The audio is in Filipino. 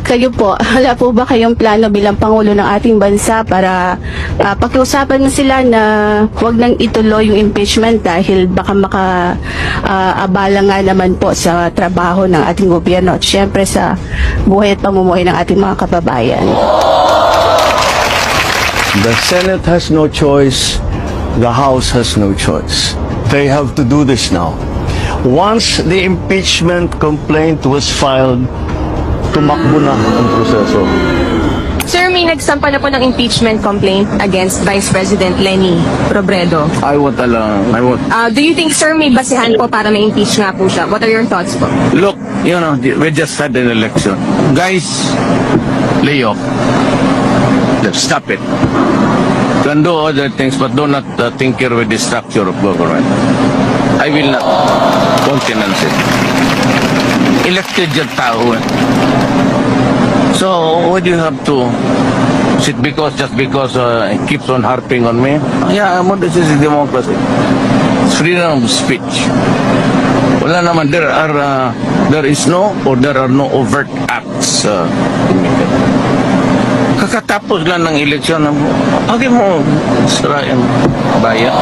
Kayo po, wala po ba kayong plano bilang Pangulo ng ating bansa para pakiusapan mo sila na huwag nang ituloy yung impeachment dahil baka abala nga naman po sa trabaho ng ating gobyerno at syempre sa buhay at pamumuhay ng ating mga kababayan? The Senate has no choice. The House has no choice. They have to do this now. Once the impeachment complaint was filed, tumakbo na ang proseso. Sir, may nagsampa na po ng impeachment complaint against Vice President Leni Robredo. I want. Do you think, sir, may basehan po para ma-impeach nga po siya? What are your thoughts po? Look, we just had an election. Guys, lay off. Stop it. Can do other things, but do not tinker with the structure of government. I will not countenance it. Elected yung tao eh. So, why do you have to sit just because it keeps on harping on me? Yeah, this is democracy. It's freedom of speech. Wala naman, there are no overt acts. Kakatapos lang ng eleksyon, huwag mo sirain bayan.